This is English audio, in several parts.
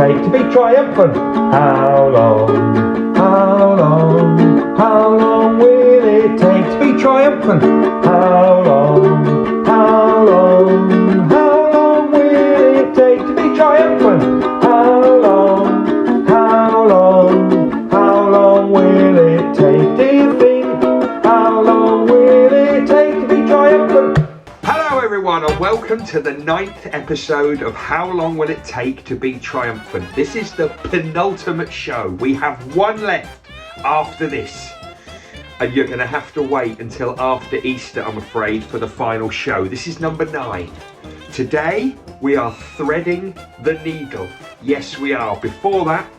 take to be triumphant? How long, how long, how long will it take to be triumphant? How long, how long, how long will it take to be triumphant? How long, how long, how long will it take, do you think? How long will it take to be triumphant? Hello everyone and welcome to the 9th episode of How Long Will It Take to Be Triumphant. This is the penultimate show. We have one left after this. And you're going to have to wait until after Easter, I'm afraid, for the final show. This is number 9. Today we are threading the needle. Yes, we are. Before that,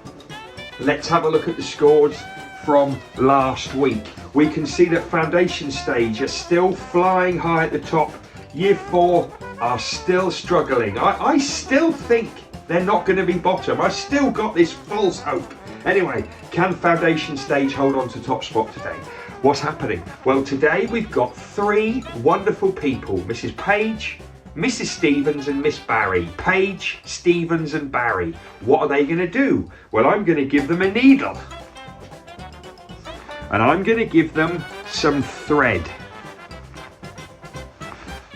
let's have a look at the scores from last week. We can see that foundation stage are still flying high at the top. Year 4 are still struggling. I still think they're not going to be bottom. I still got this false hope. Anyway, can foundation stage hold on to top spot today? What's happening? Well, today we've got 3 wonderful people. Mrs. Page, Mrs. Stevens and Miss Barry. Page, Stevens and Barry. What are they going to do? Well, I'm going to give them a needle. And I'm going to give them some thread.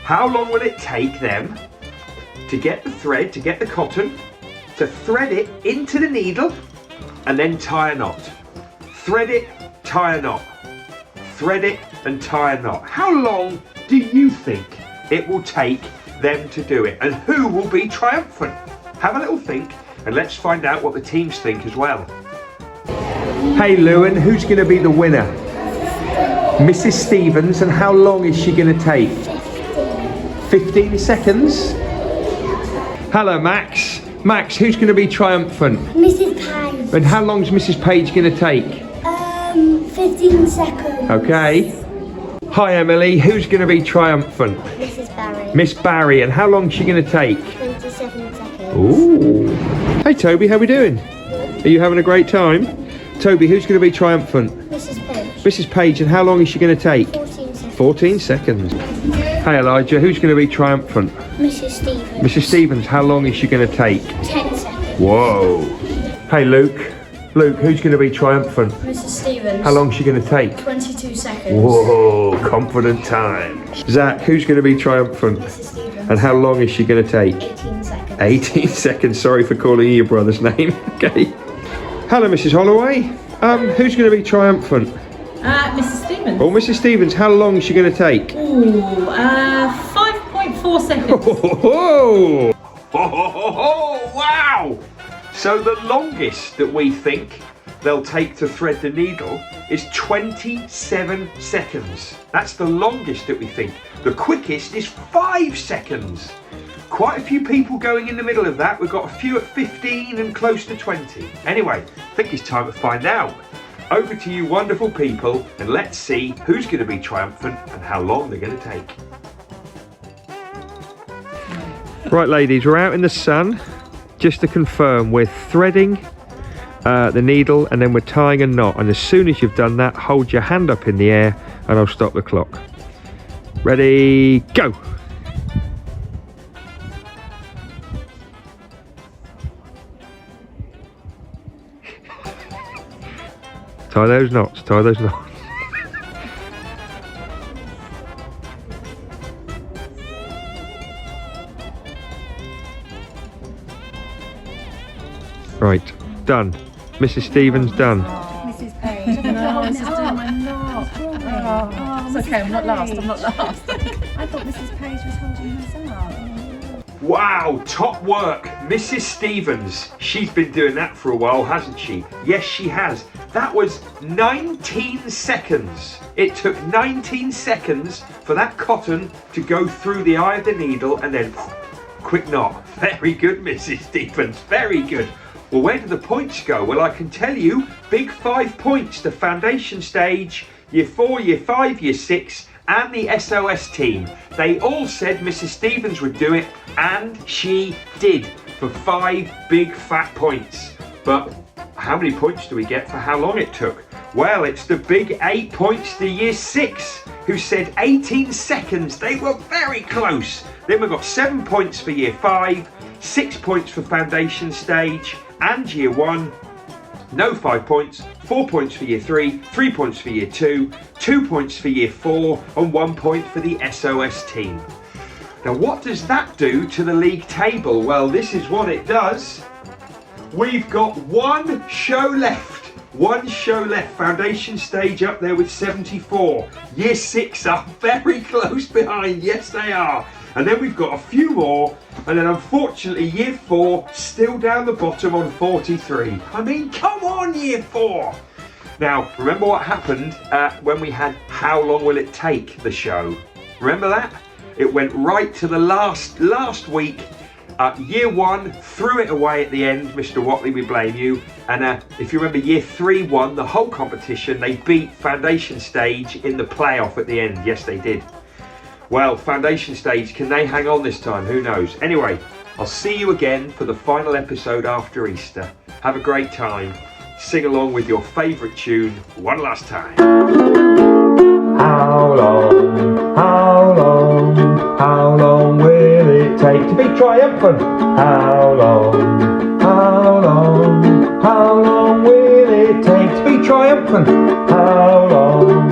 How long will it take them to get the thread, to get the cotton, to thread it into the needle and then tie a knot? Thread it, tie a knot. Thread it and tie a knot. How long do you think it will take them to do it? And who will be triumphant? Have a little think and let's find out what the teams think as well. Hey Lewin, who's going to be the winner? Mrs. Stevens, and how long is she going to take? 15 seconds. Hello Max. Max, who's going to be triumphant? Mrs. Page. And how long's Mrs. Page going to take? 15 seconds. Okay. Hi Emily, who's going to be triumphant? Mrs. Barry. Miss Barry, and how long's she going to take? 27 seconds. Ooh. Hey Toby, how we doing? Are you having a great time? Toby, who's going to be triumphant? Mrs. Page. Mrs. Page, and how long is she going to take? 14 seconds. 14 seconds. Hey Elijah, who's going to be triumphant? Mrs. Stevens. Mrs. Stevens, how long is she going to take? 10 seconds. Whoa. Hey Luke. Luke, who's going to be triumphant? Mrs. Stevens. How long's she going to take? 22 seconds. Whoa, confident time. Zach, who's going to be triumphant? Mrs. Stevens. And how long is she going to take? 18 seconds. 18 seconds. Sorry for calling you your brother's name. Okay. Hello, Mrs. Holloway. Who's going to be triumphant? Mrs. Stevens. Oh, Mrs. Stevens, how long is she going to take? Ooh, 5.4 seconds. Oh, wow! So the longest that we think they'll take to thread the needle is 27 seconds. That's the longest that we think. The quickest is 5 seconds. Quite a few people going in the middle of that. We've got a few at 15 and close to 20. Anyway, I think it's time to find out. Over to you wonderful people, and let's see who's going to be triumphant and how long they're going to take. Right ladies, we're out in the sun. Just to confirm, we're threading the needle and then we're tying a knot, and as soon as you've done that, hold your hand up in the air and I'll stop the clock. Ready, go! Tie those knots, tie those knots. Right, done. Mrs. Stevens, done. Mrs. Page. No, this is doing my knot. It's okay, I'm not last, I'm not last. I thought Mrs. Page was holding hers up. Wow, top work, Mrs. Stevens. She's been doing that for a while, hasn't she? Yes, she has. That was 19 seconds. It took 19 seconds for that cotton to go through the eye of the needle and then quick knot. Very good, Mrs. Stevens, very good. Well, where do the points go? Well, I can tell you, big 5 points to foundation stage, year 4, year 5, year 6, and the SOS team. They all said Mrs. Stevens would do it, and she did, for 5 big fat points. But how many points do we get for how long it took? Well, it's the big 8 points to year 6, who said 18 seconds. They were very close. Then we've got 7 points for year 5, 6 points for foundation stage, and year 1. No 5 points, 4 points for year 3, 3 points for year 2, 2 points for year 4, and 1 point for the SOS team. Now, what does that do to the league table? Well, this is what it does. We've got one show left. One show left. Foundation stage up there with 74. Year 6 are very close behind. Yes, they are. And then we've got a few more. And then unfortunately, year 4 still down the bottom on 43. I mean, come on, year 4. Now, remember what happened when we had How Long Will It Take, the show? Remember that? It went right to the last week. Year 1 threw it away at the end. Mr. Watley, we blame you. And if you remember, year 3 won the whole competition. They beat Foundation Stage in the playoff at the end. Yes, they did. Well, Foundation Stage, can they hang on this time? Who knows? Anyway, I'll see you again for the final episode after Easter. Have a great time. Sing along with your favourite tune one last time. How long will it take to be triumphant? How long will it take to be triumphant? How long